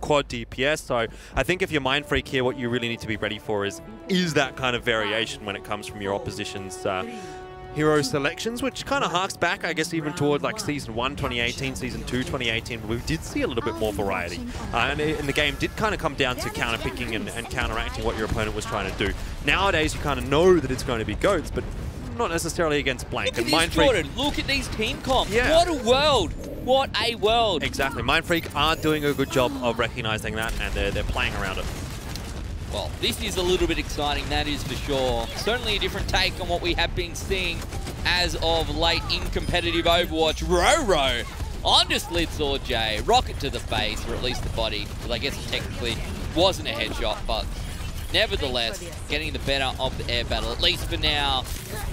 quad DPS. So I think if you're Mindfreak here, what you really need to be ready for is that kind of variation when it comes from your opposition's hero selections, which kind of harks back, I guess, even toward like Season 1 2018, Season 2 2018, but we did see a little bit more variety. And the game did kind of come down to counter-picking and counteracting what your opponent was trying to do. Nowadays, you kind of know that it's going to be goats, but not necessarily against Blank. Look at this, Jordan. Look at these team comps. Yeah. What a world. What a world. Exactly. Mindfreak are doing a good job of recognizing that, and they're playing around it. Well, this is a little bit exciting, that is for sure. Certainly a different take on what we have been seeing as of late in competitive Overwatch. Roro onto Slitsword J. Rocket to the face, or at least the body, because I guess it technically wasn't a headshot, but nevertheless, getting the better of the air battle, at least for now.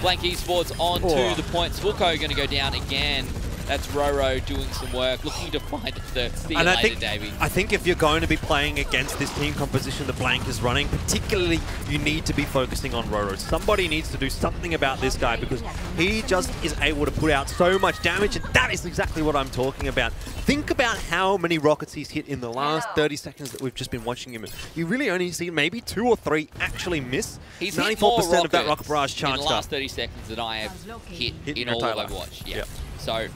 Blank Esports on to the point. Swilko going to go down again. That's Roro doing some work, looking to find a third. See you later, Davey. I think if you're going to be playing against this team composition that Blank is running, particularly, you need to be focusing on Roro. Somebody needs to do something about this guy because he just is able to put out so much damage, and that is exactly what I'm talking about. Think about how many rockets he's hit in the last 30 seconds that we've just been watching him. You really only see maybe 2 or 3 actually miss. He's 94% of that rocket barrage charged in the last 30 seconds that I have hit in all of Overwatch. Yeah. So,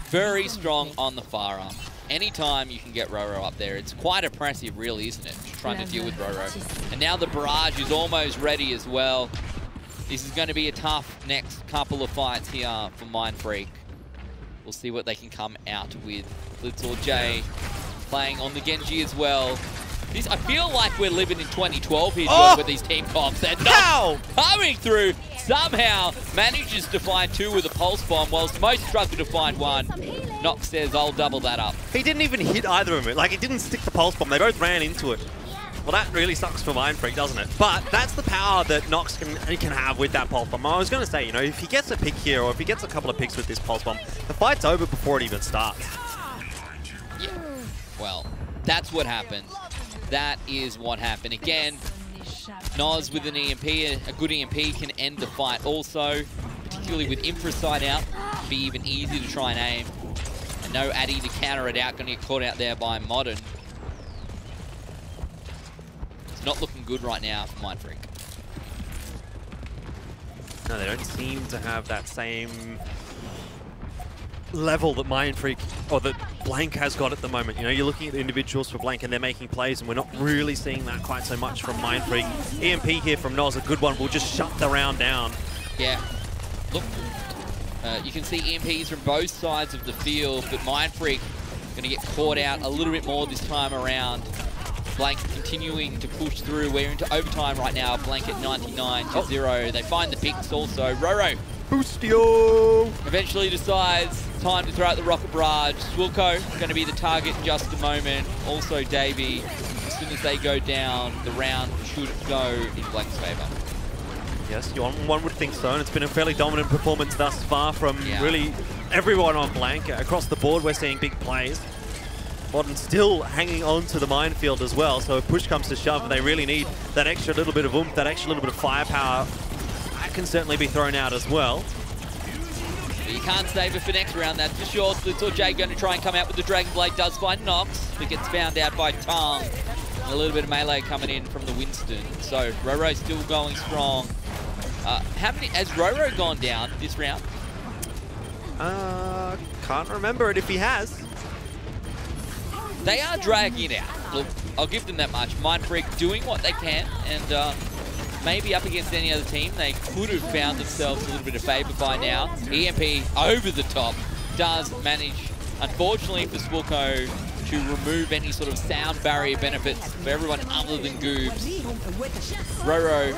very strong on the firearm. Anytime you can get Roro up there, it's quite impressive, really, isn't it? Just trying to deal with Roro. And now the barrage is almost ready as well. This is going to be a tough next couple of fights here for Mindfreak. We'll see what they can come out with. Slitsword J playing on the Genji as well. I feel like we're living in 2012 here, Jordan, with these team comps. And Nox coming through, somehow manages to find 2 with a pulse bomb, whilst most struggle to find 1. Nox says, I'll double that up. He didn't even hit either of them. Like, he didn't stick the pulse bomb. They both ran into it. Well, that really sucks for Mindfreak, doesn't it? But that's the power that Nox can have with that pulse bomb. I was going to say, you know, if he gets a pick here, or if he gets a couple of picks with this pulse bomb, the fight's over before it even starts. Yeah. Well, that's what happened. That is what happened. Again, Noz with an EMP, a good EMP can end the fight also, particularly with Infrasight out. It'd be even easier to try and aim. And no Addy to counter it out, going to get caught out there by Morton. It's not looking good right now for Mindfreak. No, they don't seem to have that same level that Mindfreak, or that Blank has got at the moment. You know, you're looking at the individuals for Blank and they're making plays, and we're not really seeing that quite so much from Mindfreak. EMP here from Noz, a good one, will just shut the round down. Yeah, look, you can see EMPs from both sides of the field, but Mindfreak going to get caught out a little bit more this time around. Blank continuing to push through. We're into overtime right now. Blank at 99-0. They find the picks also. Roro Boostio eventually decides time to throw out the rocket barrage. Swilko going to be the target in just a moment. Also Davey. As soon as they go down, the round should go in Blank's favour. Yes, one would think so, and it's been a fairly dominant performance thus far from really everyone on Blank. Across the board, we're seeing big plays. Morton still hanging on to the minefield as well, so if push comes to shove and they really need that extra little bit of oomph, that extra little bit of firepower, that can certainly be thrown out as well. But you can't save it for next round, that's for sure. Slitsword J going to try and come out with the Dragon Blade, does find Nox, but gets found out by Tong. And a little bit of melee coming in from the Winston. So Roro still going strong. Has Roro gone down this round? Can't remember it if he has. They are dragging it out. Look, I'll give them that much. Mindfreak doing what they can, and maybe up against any other team, they could have found themselves a little bit of favour by now. EMP over the top does manage, unfortunately for Swilko, to remove any sort of sound barrier benefits for everyone other than Goobs. Roro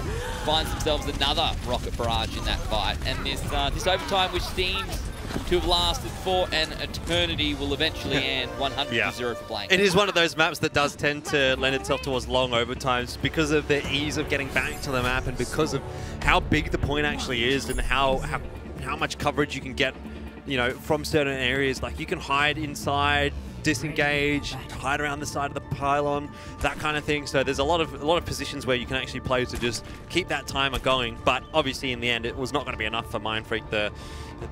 finds themselves another rocket barrage in that fight, and this overtime, which seems to have lasted for an eternity, will eventually end 100-0 for Blank. It is one of those maps that does tend to lend itself towards long overtimes because of the ease of getting back to the map and because of how big the point actually is and how much coverage you can get, you know, from certain areas. Like, you can hide inside, disengage, hide around the side of the pylon, that kind of thing. So there's a lot of positions where you can actually play to just keep that timer going. But obviously in the end, it was not going to be enough for Mindfreak. The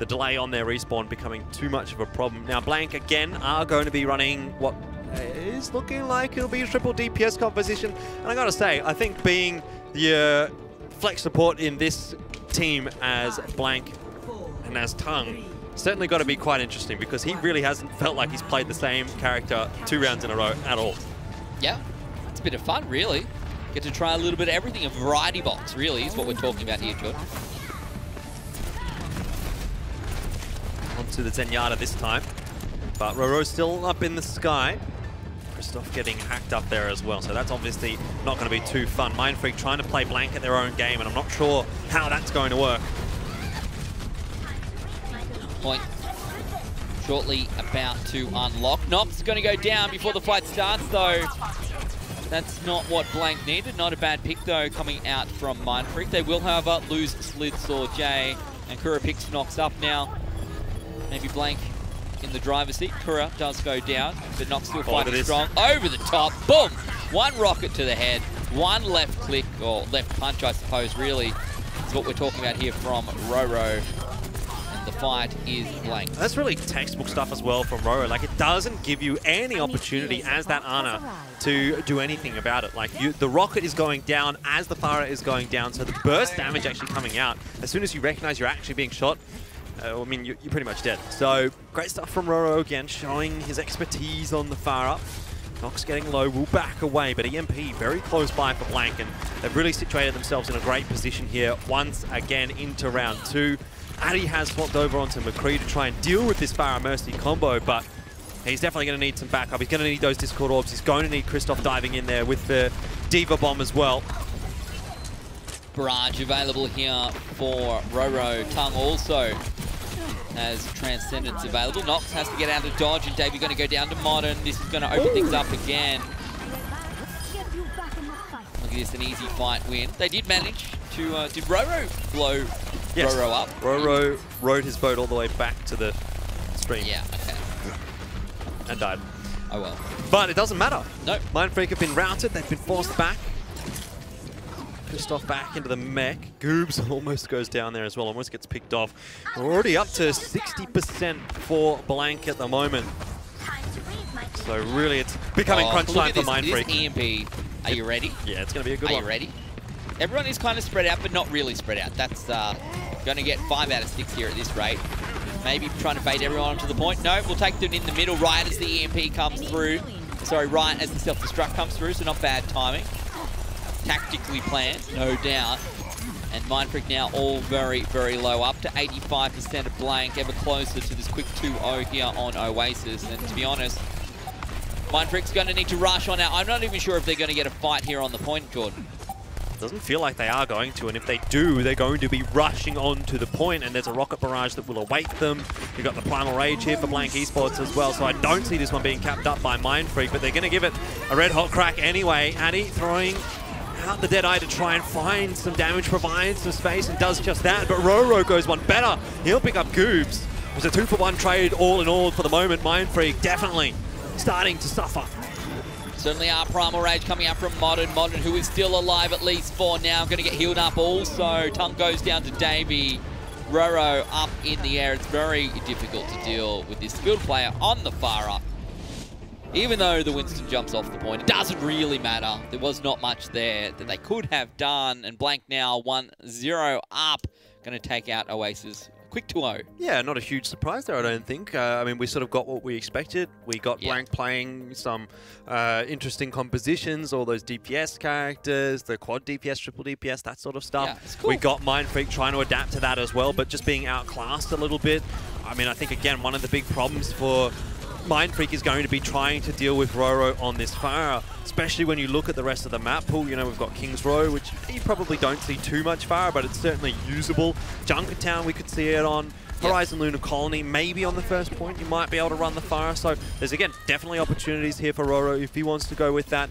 delay on their respawn becoming too much of a problem. Now Blank again are going to be running what it is looking like it'll be a triple DPS composition. And I gotta say, I think being the flex support in this team as Blank and as Tongue certainly got to be quite interesting, because he really hasn't felt like he's played the same character 2 rounds in a row at all. Yeah, it's a bit of fun, really. Get to try a little bit of everything. A variety box, really, is what we're talking about here, Jordan. Onto the Zenyatta this time, but Roro's still up in the sky. Christoph getting hacked up there as well, so that's obviously not going to be too fun. Mindfreak trying to play Blank at their own game, and I'm not sure how that's going to work. Point shortly about to unlock. Nox going to go down before the fight starts, though. That's not what Blank needed. Not a bad pick, though, coming out from Mindfreak. They will, however, lose Slids or Jay, and Kura picks Nox up now. Maybe Blank in the driver's seat. Kura does go down, but Nox still fighting strong. Over the top, boom! One rocket to the head, one left click, or left punch, I suppose, really, is what we're talking about here from Roro. And the fight is Blank. That's really textbook stuff as well from Roro. Like, it doesn't give you any opportunity as that Ana to do anything about it. Like, the rocket is going down as the Pharah is going down, so the burst damage actually coming out. As soon as you recognize you're actually being shot, I mean, you're pretty much dead. So, great stuff from Roro again, showing his expertise on the Pharah. Nox getting low, will back away, but EMP very close by for Blank, and they've really situated themselves in a great position here once again into round 2. Addy has swapped over onto McCree to try and deal with this Pharah Mercy combo, but he's definitely going to need some backup. He's going to need those Discord Orbs. He's going to need Christoph diving in there with the Diva Bomb as well. Barrage available here for Roro. Tongue also has Transcendence available. Nox has to get out of dodge, and Davey going to go down to Morton. This is going to open things up again. Look at this, an easy fight win. They did manage to, did Roro blow Roro up? Roro rode his boat all the way back to the stream. Yeah, okay. And died. Oh well. But it doesn't matter. Nope. Mindfreak have been routed, they've been forced back. Christoph back into the mech. Goobs almost goes down there as well, almost gets picked off. We're already up to 60% for Blank at the moment. So really it's becoming crunch time for Mindfreak. This EMP, are you ready? Yeah, it's going to be a good one. Are you ready? Everyone is kind of spread out, but not really spread out. That's going to get 5 out of 6 here at this rate. Maybe trying to bait everyone onto the point. No, we'll take them in the middle right as the EMP comes through. Sorry, right as the self-destruct comes through, so not bad timing. Tactically planned, no doubt. And Mindfreak now all very, very low, up to 85% of Blank, ever closer to this quick 2-0 here on Oasis. And to be honest, Mindfreak's going to need to rush on out. I'm not even sure if they're going to get a fight here on the point, Jordan. Doesn't feel like they are going to, and if they do, they're going to be rushing on to the point, and there's a rocket barrage that will await them. You've got the Primal Rage here for Blank Esports as well, so I don't see this one being capped up by Mindfreak, but they're going to give it a red hot crack anyway. Addy throwing out the Dead Eye to try and find some damage, provide some space, and does just that, but Roro goes one better. He'll pick up Goobs. It was a 2-for-1 trade all in all for the moment. Mindfreak definitely starting to suffer. Certainly our Primal Rage coming out from Morton. Morton, who is still alive at least for now, going to get healed up also. Tongue goes down to Davey. Roro up in the air. It's very difficult to deal with this skilled player on the Pharah. Even though the Winston jumps off the point, it doesn't really matter. There was not much there that they could have done. And Blank now 1-0 up. Going to take out Oasis. Quick 2-0. Yeah, not a huge surprise there, I don't think. I mean, we sort of got what we expected. We got Blank playing some interesting compositions, all those DPS characters, the quad DPS, triple DPS, that sort of stuff. Yeah, it's cool. We got Mindfreak trying to adapt to that as well, but just being outclassed a little bit. I mean, I think, again, one of the big problems for Mindfreak is going to be trying to deal with Roro on this Pharah, especially when you look at the rest of the map pool. You know, we've got King's Row, which you probably don't see too much Pharah, but it's certainly usable. Junkertown, we could see it on. Horizon Lunar Colony, maybe on the first point, you might be able to run the Pharah. So there's, again, definitely opportunities here for Roro if he wants to go with that.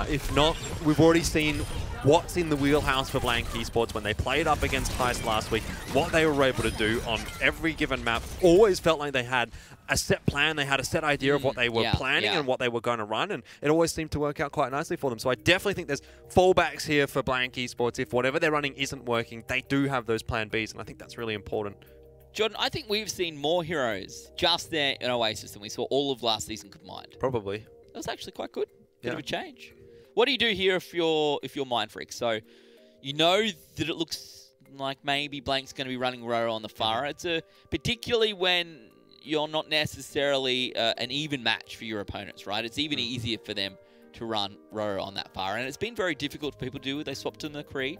If not, we've already seen what's in the wheelhouse for Blank Esports when they played up against Heist last week, what they were able to do on every given map. Always felt like they had a set plan, they had a set idea of what they were planning and what they were going to run, and it always seemed to work out quite nicely for them. So I definitely think there's fallbacks here for Blank Esports. If whatever they're running isn't working, they do have those plan Bs, and I think that's really important. Jordan, I think we've seen more heroes just there in Oasis than we saw all of last season combined. Probably. that was actually quite good. Bit of a change. What do you do here if you're Mindfreak? So you know that it looks like maybe Blank's going to be running Roro on the Pharah. It's particularly when you're not necessarily an even match for your opponents, right? It's even easier for them to run Roro on that Pharah, and it's been very difficult for people to do. They swapped in the Kree.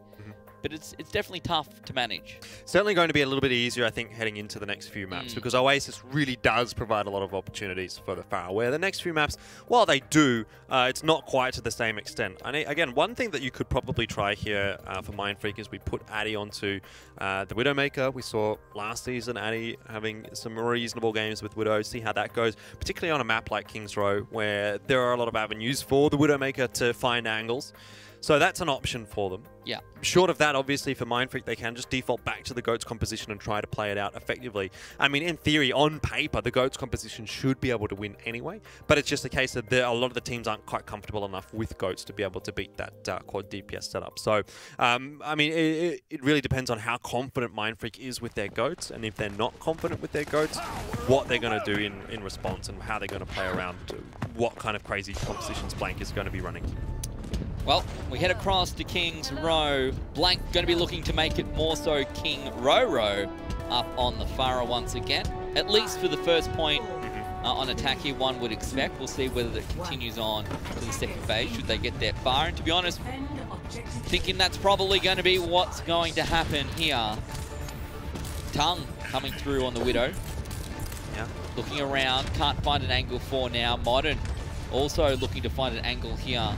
But it's definitely tough to manage. Certainly going to be a little bit easier, I think, heading into the next few maps, because Oasis really does provide a lot of opportunities for the Pharah, where the next few maps, while they do, it's not quite to the same extent. And again, one thing that you could probably try here for Mindfreak is we put Addy onto the Widowmaker. We saw last season Addy having some reasonable games with Widow, see how that goes, particularly on a map like Kings Row, where there are a lot of avenues for the Widowmaker to find angles. So that's an option for them. Yeah. Short of that, obviously, for Mindfreak, they can just default back to the GOATS composition and try to play it out effectively. I mean, in theory, on paper, the GOATS composition should be able to win anyway, but it's just a case that a lot of the teams aren't quite comfortable enough with GOATS to be able to beat that quad DPS setup. So, I mean, it really depends on how confident Mindfreak is with their GOATS, and if they're not confident with their GOATS, what they're going to do in response and how they're going to play around what kind of crazy compositions Blank is going to be running. Well, we head across to Kings Row. Blank going to be looking to make it more so King Roro up on the Pharah once again. At least for the first point on attack here, one would expect. We'll see whether it continues on to the second phase, should they get that far. And to be honest, thinking that's probably going to be what's going to happen here. Tongue coming through on the Widow. Yeah. Looking around, can't find an angle for now. Morton also looking to find an angle here.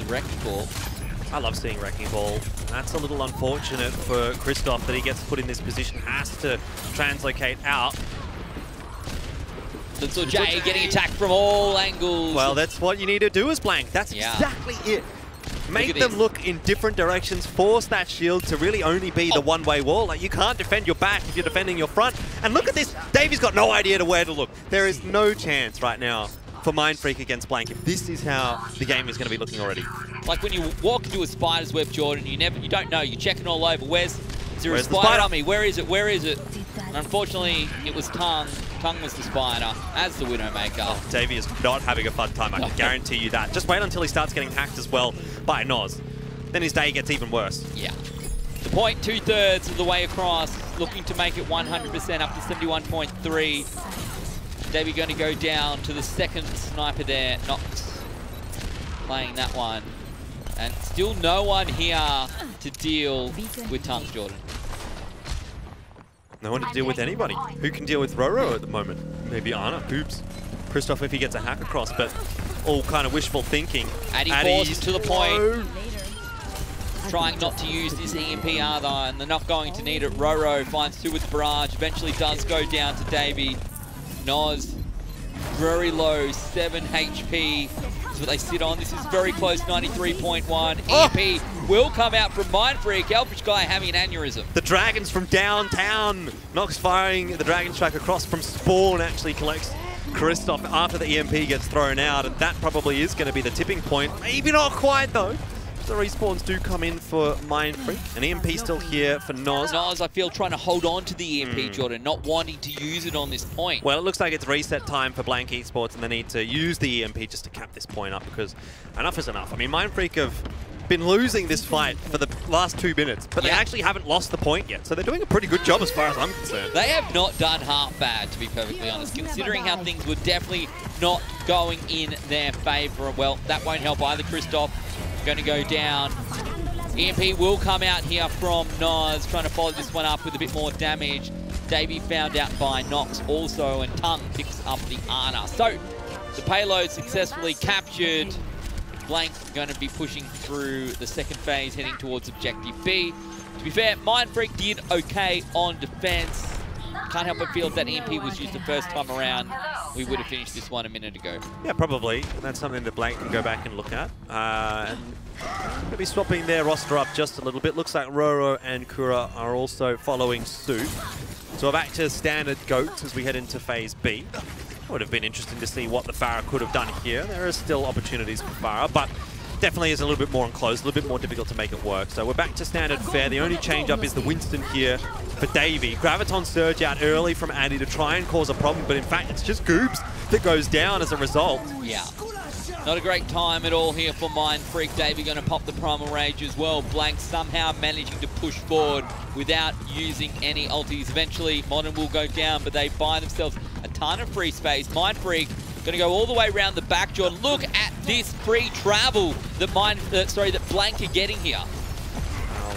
Wrecking Ball. I love seeing Wrecking Ball. That's a little unfortunate for Christoph that he gets put in this position, has to translocate out. Little J getting attacked from all angles. Well, that's what you need to do as Blank. That's exactly it. Make them look in different directions, force that shield to really only be the one-way wall. Like, you can't defend your back if you're defending your front. And look at this. Davey's got no idea where to look. There is no chance right now for Mindfreak against Blank if this is how the game is going to be looking already. Like when you walk into a spider's web, Jordan, you don't know. You're checking all over. Is there a spider on me? Where is it? Where is it? And unfortunately, it was Tongue. Tongue was the spider as the Widowmaker. Oh, Davey is not having a fun time, I can guarantee you that. Just wait until he starts getting hacked as well by Noz. Then his day gets even worse. Yeah. The point 2/3 of the way across, looking to make it 100% up to 71.3. Davey going to go down to the second sniper there. Nox playing that one. And still no one here to deal with Tongues, Jordan. No one to deal with anybody. Who can deal with Roro at the moment? Maybe Anna. Oops. Christoph if he gets a hack across, but all kind of wishful thinking. Addy forced to the point. Trying not to use this EMP either, and they're not going to need it. Roro finds two with the barrage. Eventually does go down to Davey. Noz, very low, 7 HP. That's what they sit on. This is very close, 93.1. EMP will come out from Mindfreak. Elfishguy having an aneurysm. The Dragons from downtown. Nox firing the Dragon Strike across from Spawn actually collects Christoph after the EMP gets thrown out, and that probably is going to be the tipping point. Maybe not quite, though. The respawns do come in for Mindfreak. An EMP still here for Noz. Noz, I feel, trying to hold on to the EMP, Jordan, not wanting to use it on this point. Well, it looks like it's reset time for Blank Esports, and they need to use the EMP just to cap this point up, because enough is enough. I mean, Mindfreak have been losing this fight for the last 2 minutes, but they actually haven't lost the point yet, so they're doing a pretty good job as far as I'm concerned. They have not done half bad, to be perfectly honest, considering how things were definitely not going in their favor. Well, that won't help either. Christoph going to go down. EMP will come out here from Noz, trying to follow this one up with a bit more damage. Davey found out by Nox also, and Tongue picks up the Ana. So, the payload successfully captured. Blank going to be pushing through the second phase, heading towards Objective B. To be fair, Mindfreak did okay on defense. Can't help but feel if that EMP was used the first time around, we would have finished this one a minute ago. Yeah, probably. That's something that Blank can go back and look at. And going to be swapping their roster up just a little bit. Looks like Roro and Kura are also following suit. So we're back to standard GOATs as we head into Phase B. Would have been interesting to see what the Pharah could have done here. There are still opportunities for Pharah, but definitely is a little bit more enclosed, a little bit more difficult to make it work. So we're back to standard fare. The only change up is the Winston here for Davey. Graviton surge out early from Addy to try and cause a problem, but in fact it's just Goobs that goes down as a result. Yeah. Not a great time at all here for Mindfreak. Davey going to pop the Primal Rage as well. Blank somehow managing to push forward without using any ultis. Eventually, Morton will go down, but they buy themselves a ton of free space. Mindfreak going to go all the way around the back, John. Look at this free travel that that Blank are getting here.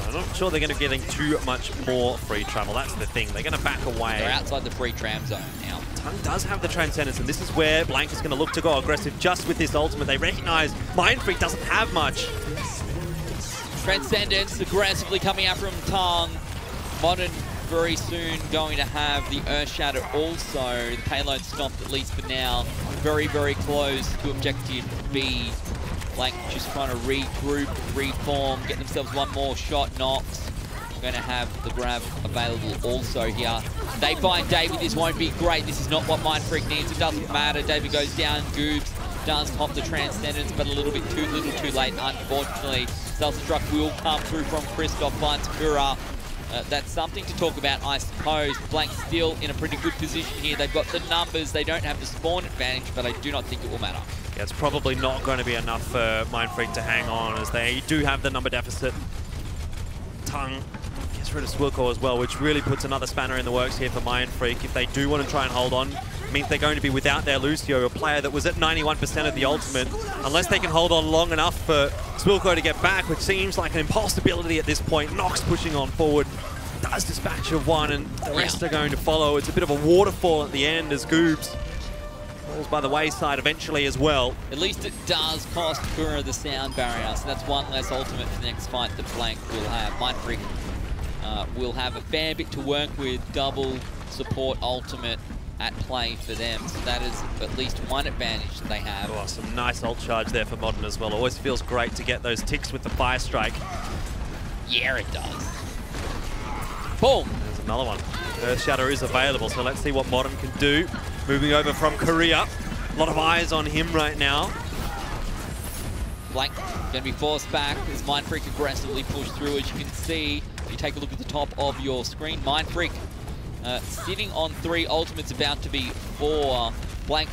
I'm not sure they're going to be getting too much more free travel. That's the thing. They're going to back away. They're outside the free tram zone now. Tung does have the Transcendence, and this is where Blank is going to look to go aggressive just with this ultimate. They recognize Mindfreak doesn't have much. Transcendence aggressively coming out from Tung. Modern very soon going to have the Earthshatter also. The payload stopped at least for now. Very, very close to objective B. Blank just trying to regroup, reform, get themselves one more shot. Nox going to have the grab available also here. They find Davey. This won't be great. This is not what Mindfreak needs. It doesn't matter. Davey goes down. Goobs does pop the Transcendence, but a little bit too little too late, unfortunately. Self-destruct will come through from Christoph by Takura. That's something to talk about, I suppose. Blank still in a pretty good position here. They've got the numbers. They don't have the spawn advantage, but I do not think it will matter. Yeah, it's probably not going to be enough for Mindfreak to hang on, as they do have the number deficit. Tung gets rid of Swilko as well, which really puts another spanner in the works here for Mindfreak. If they do want to try and hold on, it means they're going to be without their Lucio, a player that was at 91% of the ultimate. Unless they can hold on long enough for Swilko to get back, which seems like an impossibility at this point. Nox pushing on forward, does dispatch of one, and the rest are going to follow. It's a bit of a waterfall at the end as Goobs falls by the wayside eventually as well. At least it does cost Kura the sound barrier, so that's one less ultimate for the next fight that Blank will have. Mindfreak will have a fair bit to work with, double support ultimate at play for them, so that is at least one advantage that they have. Oh, some nice ult charge there for Modern as well. Always feels great to get those ticks with the Fire Strike. Yeah, it does. Boom! There's another one. Earthshatter is available, so let's see what Modern can do. Moving over from Korea. A lot of eyes on him right now. Blank going to be forced back as Mindfreak aggressively pushed through. As you can see, if you take a look at the top of your screen, Mindfreak sitting on 3, ultimate's about to be 4. Blank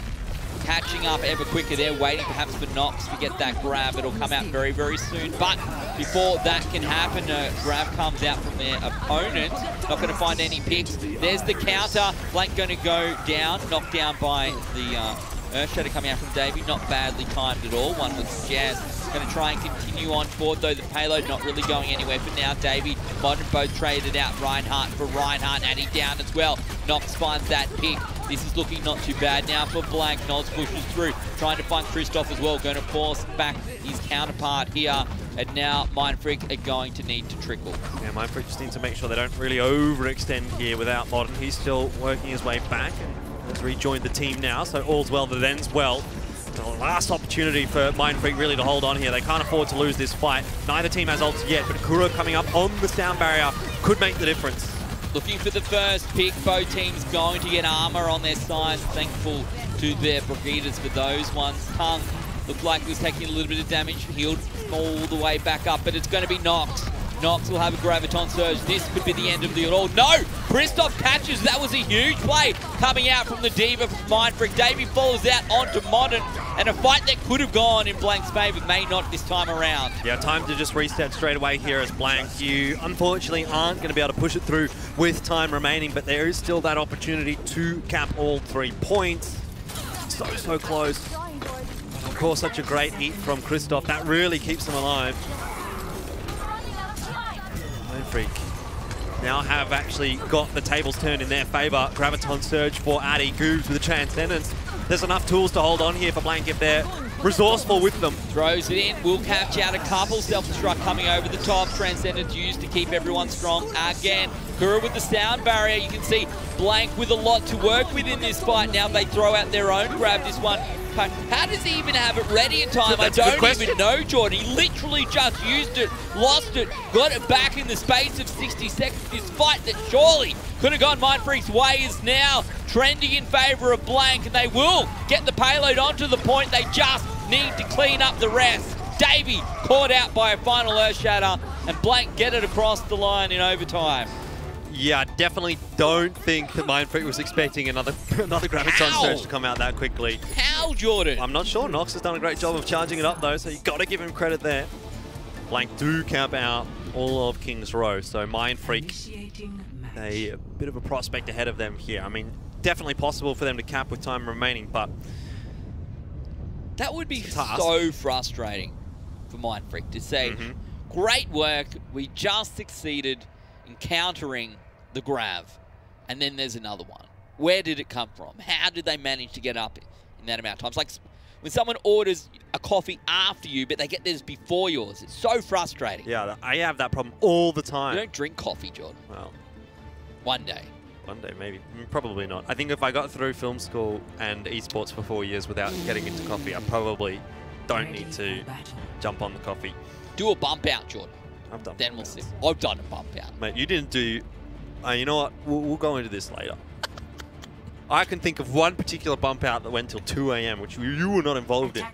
catching up ever quicker. They're waiting perhaps for Nox to get that grab. It'll come out very, very soon. But before that can happen, a grab comes out from their opponent. Not going to find any picks. There's the counter. Blank going to go down, knocked down by the Earthshatter coming out from Davey. Not badly timed at all. One was Jazz. Going to try and continue on forward, though the payload not really going anywhere for now. Davey, Modern both traded out Reinhardt for Reinhardt, and he down as well. Nox finds that pick. This is looking not too bad now for Blank. Noz pushes through, trying to find Christoph as well. Going to force back his counterpart here. And now Mindfreak are going to need to trickle. Yeah, Mindfreak just needs to make sure they don't really overextend here without Modern. He's still working his way back and has rejoined the team now, so all's well that ends well. The last opportunity for Mindfreak really to hold on here. They can't afford to lose this fight. Neither team has ults yet, but Kura coming up on the sound barrier could make the difference. Looking for the first pick. Both teams going to get armor on their sides. Thankful to their Brigaders for those ones. Tung looked like he was taking a little bit of damage. Healed all the way back up, but it's going to be Nox. Nox will have a Graviton Surge. This could be the end of the all. No! Christoph catches. That was a huge play coming out from the Diva from Mindfreak. Davey follows out onto Modern, and a fight that could have gone in Blank's favour may not this time around. Yeah, time to just reset straight away here as Blank. You unfortunately aren't going to be able to push it through with time remaining, but there is still that opportunity to cap all 3 points. So close. Of course, such a great hit from Christoph. That really keeps them alive. Mindfreak now have actually got the tables turned in their favour. Graviton Surge for Addy. Goobs with the Transcendence. There's enough tools to hold on here for Blank if they're resourceful with them. Throws it in, will catch out a couple. Self-destruct coming over the top. Transcendence used to keep everyone strong again. Kura with the sound barrier. You can see Blank with a lot to work with in this fight. Now they throw out their own grab. This one, how does he even have it ready in time? I don't even know, Jordan. He literally just used it, lost it, got it back in the space of 60 seconds. This fight that surely could have gone Mindfreak's way is now trending in favour of Blank, and they will get the payload onto the point. They just need to clean up the rest. Davey caught out by a final Earthshatter, and Blank get it across the line in overtime. Yeah, I definitely don't think that Mindfreak was expecting another Graviton Surge to come out that quickly. How, Jordan? I'm not sure. Nox has done a great job of charging it up, though, so you got to give him credit there. Blank do camp out all of King's Row, so Mindfreak, a bit of a prospect ahead of them here. I mean, definitely possible for them to cap with time remaining, but that would be so frustrating for Mindfreak to say, great work, we just succeeded in countering the Grav, and then there's another one. Where did it come from? How did they manage to get up in that amount of time? It's like when someone orders a coffee after you, but they get theirs before yours. It's so frustrating. Yeah, I have that problem all the time. You don't drink coffee, Jordan. Well, one day. One day, maybe. Probably not. I think if I got through film school and esports for 4 years without getting into coffee, I probably don't need to jump on the coffee. Do a bump out, Jordan. I've done. Then we'll see. I've done a bump out. Mate, you didn't do... you know what? We'll go into this later. I can think of one particular bump out that went till 2 AM, which you were not involved in.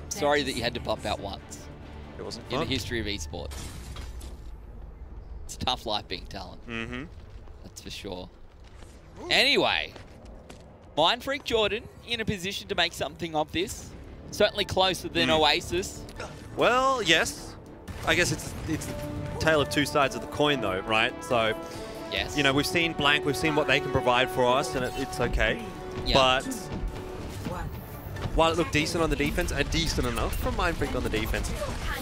Sorry that you had to bump out once. It wasn't fun. In the history of esports. It's a tough life being talent. That's for sure. Anyway, Mindfreak Jordan in a position to make something of this. Certainly closer than Oasis. Well, yes. I guess it's the tale of two sides of the coin, though, right? So, yes. You know, we've seen Blank, we've seen what they can provide for us, and it's okay. Yeah. But while it looked decent on the defense, and decent enough from Mindfreak on the defense,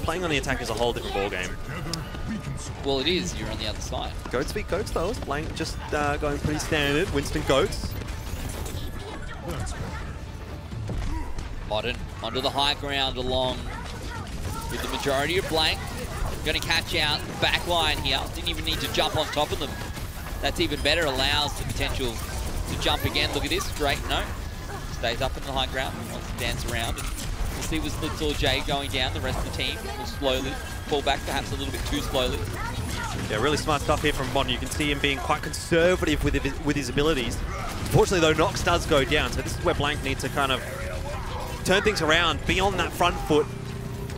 playing on the attack is a whole different ballgame. Well, it is. You're on the other side. Goats beat Goats, though. Blank just going pretty standard. Winston Goats. Morton onto the high ground along with the majority of Blank. Going to catch out the back line here. Didn't even need to jump on top of them. That's even better. Allows the potential to jump again. Look at this. Straight. No. Stays up in the high ground. Wants to dance around. And we'll see with Slitz or Jay going down. The rest of the team will slowly fall back, perhaps a little bit too slowly. Yeah, really smart stuff here from Morton. You can see him being quite conservative with his abilities. Unfortunately, though, Nox does go down. So this is where Blank needs to kind of turn things around, be on that front foot.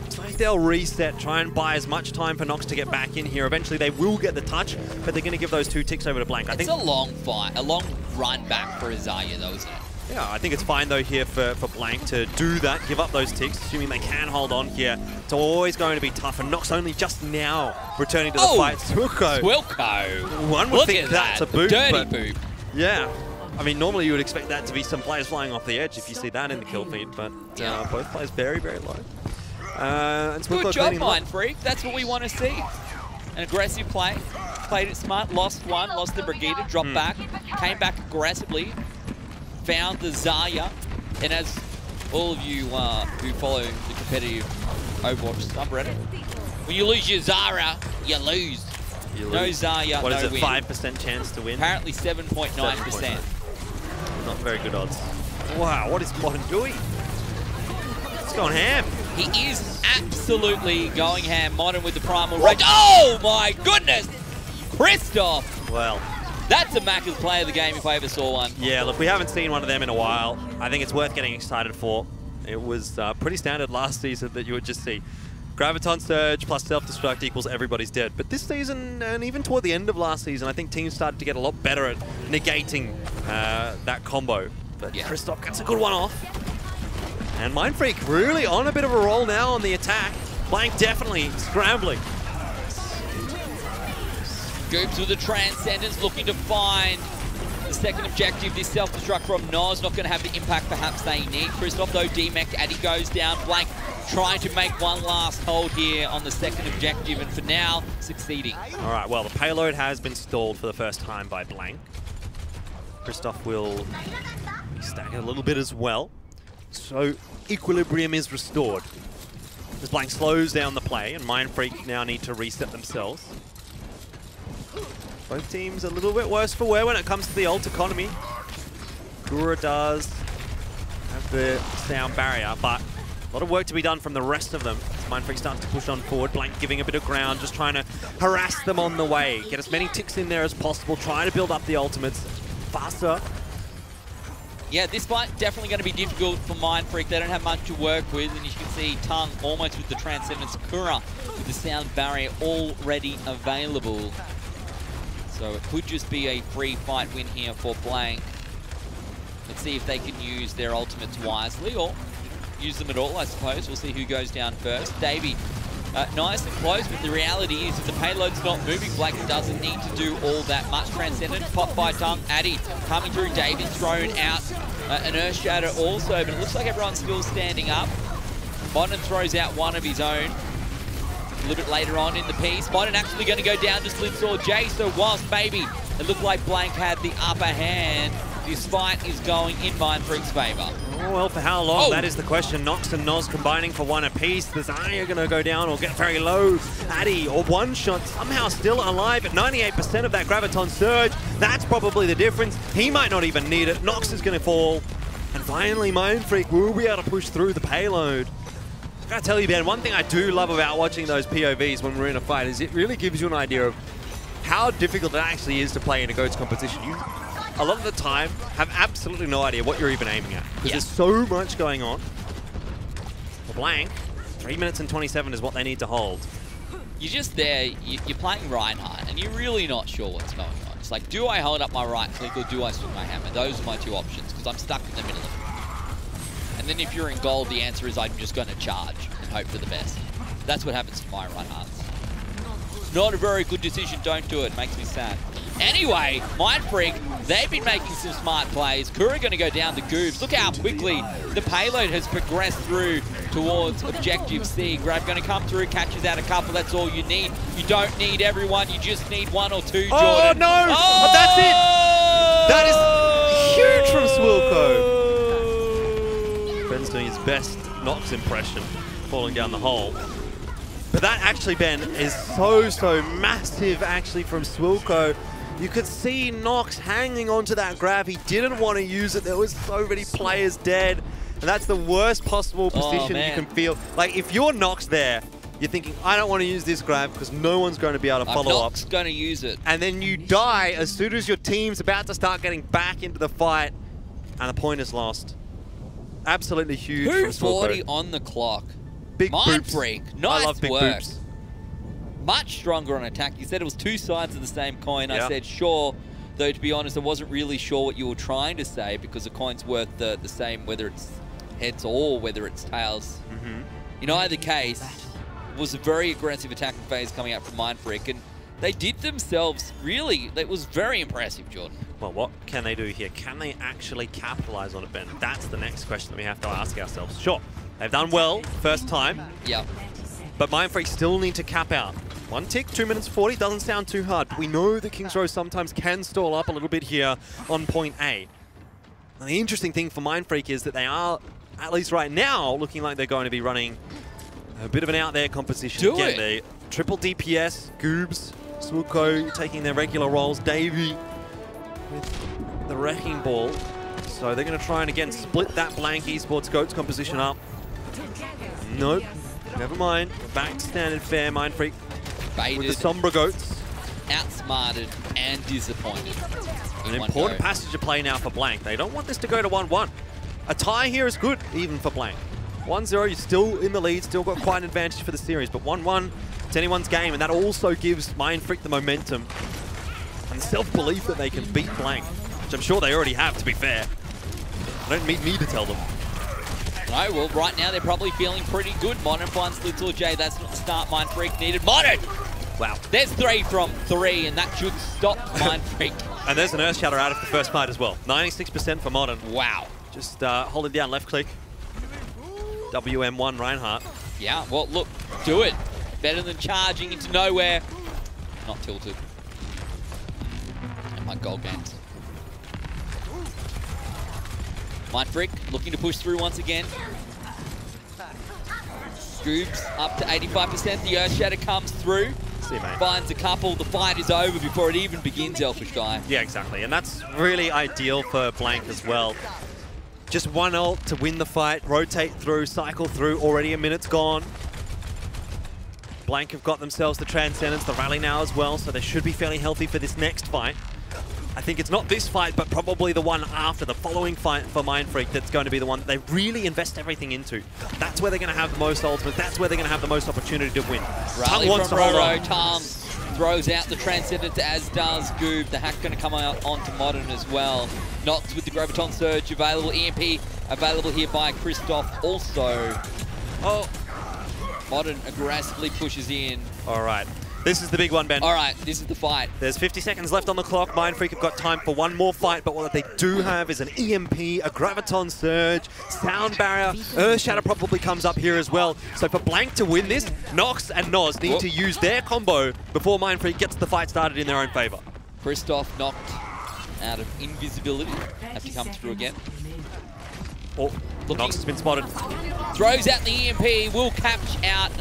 So they'll reset, try and buy as much time for Nox to get back in here. Eventually, they will get the touch, but they're going to give those 2 ticks over to Blank. It's a long fight, a long run back for Azaya, though, isn't it? Yeah, I think it's fine, though, here for Blank to do that, give up those ticks, assuming they can hold on here. It's always going to be tough, and Nox only just now returning to the fight. Swilko. One would think that's a boot. Dirty boot. Yeah. I mean, normally you would expect that to be some players flying off the edge if you see that in the kill feed, but both players very, very low. And good job, Mindfreak. That's what we want to see. An aggressive play. Played it smart, lost one, lost the Brigida, dropped back, came back aggressively, found the Zarya, and as all of you who follow the competitive Overwatch subreddit, when you lose your Zarya, you lose. No Zarya, what no is it, win. 5% chance to win? Apparently 7.9%. Not very good odds. Wow, what is Morton doing? He's going ham. He is absolutely going ham. Morton with the primal rage. Oh my goodness! Christoph! Well, that's a Macca's play of the game if I ever saw one. Yeah, look, we haven't seen one of them in a while. I think it's worth getting excited for. It was pretty standard last season that you would just see Graviton Surge plus Self-Destruct equals everybody's dead. But this season, and even toward the end of last season, I think teams started to get a lot better at negating that combo. But Christoph gets a good one off. And Mindfreak really on a bit of a roll now on the attack. Blank definitely scrambling. Goops with the Transcendence looking to find the second objective. This self-destruct from Noz not going to have the impact perhaps they need. Christoph though, D-Mech, Addy goes down. Blank trying to make one last hold here on the second objective, and for now, succeeding. All right, well, the payload has been stalled for the first time by Blank. Christoph will be stacking a little bit as well. So equilibrium is restored. As Blank slows down the play, and Mindfreak now need to reset themselves. Both teams a little bit worse for wear when it comes to the ult economy. Gura does have the sound barrier, but a lot of work to be done from the rest of them. Mindfreak starts to push on forward. Blank giving a bit of ground, just trying to harass them on the way. Get as many ticks in there as possible. Try to build up the ultimates faster. Yeah, this fight definitely going to be difficult for Mindfreak. They don't have much to work with, and you can see Tung almost with the Transcendence. Kura with the sound barrier already available. So it could just be a free fight win here for Blank. Let's see if they can use their ultimates wisely, or use them at all, I suppose. We'll see who goes down first. Davey, nice and close, but the reality is that the payload's not moving. Black doesn't need to do all that much. Transcendent, pop by Tongue. Addy coming through. Davey thrown out. An Earth Shatter also, but it looks like everyone's still standing up. Morton throws out one of his own. A little bit later on in the piece. Morton actually going to go down to Slipsaw J, so whilst maybe it looked like Blank had the upper hand, this fight is going in Mindfreak's favour. Oh, well, for how long? Oh. That is the question. Nox and Noz combining for one apiece. The Zarya going to go down or get very low. Addy, or one shot, somehow still alive at 98% of that Graviton Surge. That's probably the difference. He might not even need it. Nox is going to fall. And finally, Mindfreak will be able to push through the payload. I gotta tell you, Ben, one thing I do love about watching those POVs when we're in a fight is it really gives you an idea of how difficult it actually is to play in a GOATS competition. You, a lot of the time, have absolutely no idea what you're even aiming at. Because there's so much going on. For Blank, 3 minutes and 27 is what they need to hold. You're just there, you're playing Reinhardt, and you're really not sure what's going on. It's like, do I hold up my right click or do I swing my hammer? Those are my two options, because I'm stuck in the middle of it. And then if you're in gold, the answer is I'm just going to charge and hope for the best. That's what happens to my Reinhardts. Not a very good decision, don't do it, makes me sad. Anyway, Mindfreak, they've been making some smart plays. Kura going to go down the Goobs. Look how quickly the payload has progressed through towards Objective C. Grab going to come through, catches out a couple, that's all you need. You don't need everyone, you just need one or two, Jordan. Oh, no! Oh, that's it! That is huge from Swilco. Ben's doing his best Nox impression, falling down the hole. But that actually, Ben, is so massive actually from Swilco. You could see Nox hanging onto that grab. He didn't want to use it. There was so many players dead. And that's the worst possible position you can feel. Like, if you're Nox there, you're thinking, I don't want to use this grab because no one's going to be able to follow up. Nox going to use it. And then you die as soon as your team's about to start getting back into the fight. And the point is lost. Absolutely huge. 2:40 on the clock. Big Mindfreak, nice I love big work. boops. Much stronger on attack. You said it was two sides of the same coin. Yep. I said sure, though to be honest, I wasn't really sure what you were trying to say because a coin's worth the same whether it's heads or whether it's tails. In either case, it was a very aggressive attacking phase coming out from Mindfreak, and they did themselves really, it was very impressive, Jordan. Well, what can they do here? Can they actually capitalize on it, Ben? That's the next question that we have to ask ourselves. Sure, they've done well first time. Yeah. But Mindfreak still need to cap out. One tick, 2 minutes 40, doesn't sound too hard. But we know that Kings Row sometimes can stall up a little bit here on point A. And the interesting thing for Mindfreak is that they are, at least right now, looking like they're going to be running a bit of an out there composition. Again, the triple DPS, Goobs, Swilco taking their regular roles, Davey with the Wrecking Ball. So they're going to try and again split that Blank Esports GOATS composition up. Nope, never mind. Back to standard fare, Mindfreak Baited, with the Sombra GOATS. Outsmarted and disappointed. An important passage of play now for Blank. They don't want this to go to 1-1. A tie here is good, even for Blank. 1-0, you're still in the lead, still got quite an advantage for the series, but 1-1, it's anyone's game, and that also gives Mindfreak the momentum and self-belief that they can beat Blank, which I'm sure they already have, to be fair. I don't need me to tell them. No, well, right now they're probably feeling pretty good. Morton finds Little J, that's not the start Mindfreak needed. Morton! Wow. There's 3 from 3, and that should stop Mindfreak. And there's an Earth Shatter out of the first fight as well. 96% for Morton. Wow. Just holding down left click. WM1 Reinhardt. Yeah, well, look, do it. Better than charging into nowhere. Not tilted. And my goal games. Mindfreak looking to push through once again. Scoops up to 85%. The Earth Shatter comes through. See you, mate. Finds a couple. The fight is over before it even begins, Elfishguy. Yeah, exactly. And that's really ideal for Blank as well. Just one ult to win the fight, rotate through, cycle through, already a minute's gone. Blank have got themselves the Transcendence, the rally now as well, so they should be fairly healthy for this next fight. I think it's not this fight, but probably the one after, the following fight for Mindfreak, that's going to be the one that they really invest everything into. That's where they're going to have the most ultimate, that's where they're going to have the most opportunity to win. Rally from Roro, Tom Throws out the Transcendence, as does Goob. The hack going to come out onto Morton as well. Nox with the Graviton Surge available. EMP available here by Christoph also. Oh, Morton aggressively pushes in. All right. This is the big one, Ben. All right, this is the fight. There's 50 seconds left on the clock. Mindfreak have got time for one more fight, but what they do have is an EMP, a Graviton Surge, Sound Barrier. Earth Shatter probably comes up here as well. So for Blank to win this, Nox and Noz need to use their combo before Mindfreak gets the fight started in their own favor. Christoph knocked out of invisibility. Have to come through again. Oh, Nox has been spotted. Throws out the EMP, will catch out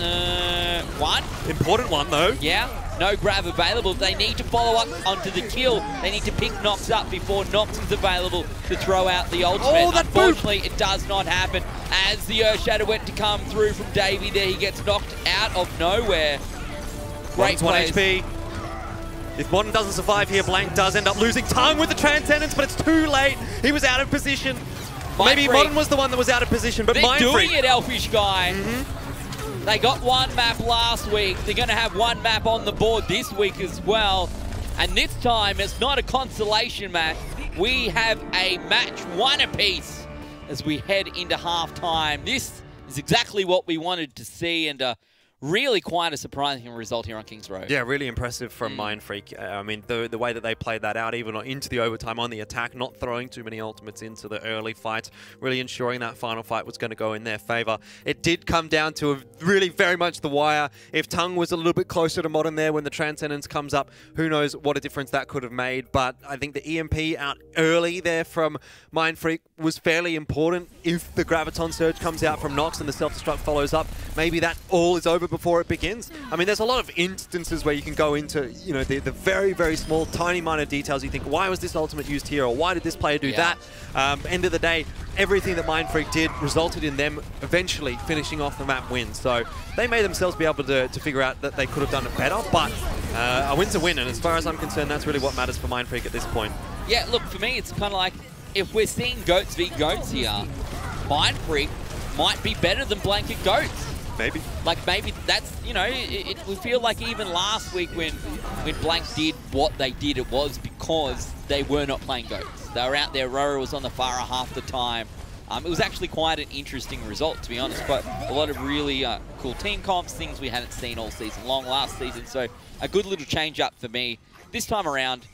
one. Important one, though. Yeah, no grab available. They need to follow up onto the kill. They need to pick Nox up before Nox is available to throw out the ultimate. Oh, that Unfortunately, it does not happen. As the Earth Shatter went to come through from Davey there, he gets knocked out of nowhere. Great 1 HP. If Morton doesn't survive here, Blank does end up losing tongue with the Transcendence, but it's too late. He was out of position. Maybe Morton was the one that was out of position, but Mindfreak. They're doing it, Elfishguy. They got one map last week. They're going to have one map on the board this week as well. And this time, it's not a consolation match. We have a match one apiece as we head into halftime. This is exactly what we wanted to see, and really quite a surprising result here on Kings Road. Yeah, really impressive from Mindfreak. I mean, the way that they played that out, even into the overtime on the attack, not throwing too many ultimates into the early fights, really ensuring that final fight was going to go in their favor. It did come down to really very much the wire. If Tongue was a little bit closer to Morton there when the Transcendence comes up, who knows what a difference that could have made. But I think the EMP out early there from Mindfreak was fairly important. If the Graviton Surge comes out from Nox and the self-destruct follows up, maybe that all is over before it begins. I mean, there's a lot of instances where you can go into, you know, the very, very small, tiny, minor details. You think, why was this ultimate used here, or why did this player do that? End of the day, everything that Mindfreak did resulted in them eventually finishing off the map win. So they made themselves be able to figure out that they could have done it better, but a win's a win, and as far as I'm concerned, that's really what matters for Mindfreak at this point. Yeah, look, for me, it's kind of like, if we're seeing GOATs v GOATs here, Mindfreak might be better than Blanket GOATs. Maybe. Like, maybe that's, you know, we feel like even last week when Blank did what they did, it was because they were not playing GOATs. They were out there, Roro was on the Pharah half the time. It was actually quite an interesting result, to be honest, but a lot of really cool team comps, things we hadn't seen all season long last season, so a good little change up for me. This time around,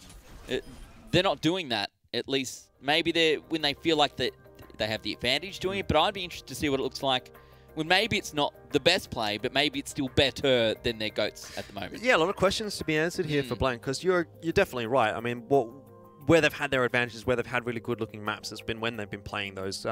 they're not doing that, at least. Maybe when they feel like they have the advantage doing it, but I'd be interested to see what it looks like when maybe it's not the best play, but maybe it's still better than their GOATs at the moment. Yeah, a lot of questions to be answered here for Blank, because you're definitely right. I mean, where they've had their advantages, where they've had really good-looking maps, has been when they've been playing those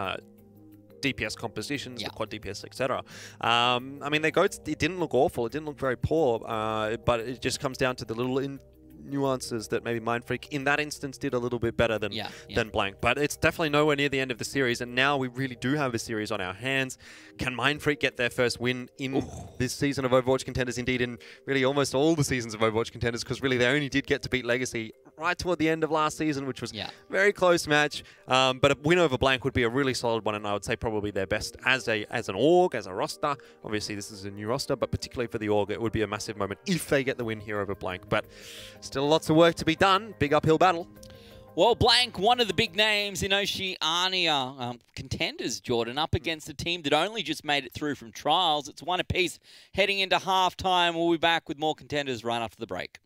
DPS compositions, the quad DPS, etc. I mean, their GOATs, it didn't look awful. It didn't look very poor, but it just comes down to the little nuances that maybe Mindfreak in that instance did a little bit better than Blank. But it's definitely nowhere near the end of the series, and now we really do have a series on our hands. Can Mindfreak get their first win in this season of Overwatch Contenders? Indeed, in really almost all the seasons of Overwatch Contenders, because really they only did get to beat Legacy right toward the end of last season, which was a very close match. But a win over Blank would be a really solid one, and I would say probably their best as an org, as a roster. Obviously, this is a new roster, but particularly for the org, it would be a massive moment if they get the win here over Blank. But still lots of work to be done. Big uphill battle. Well, Blank, one of the big names in Oceania. Contenders, Jordan, up against a team that only just made it through from trials. It's one apiece heading into halftime. We'll be back with more Contenders right after the break.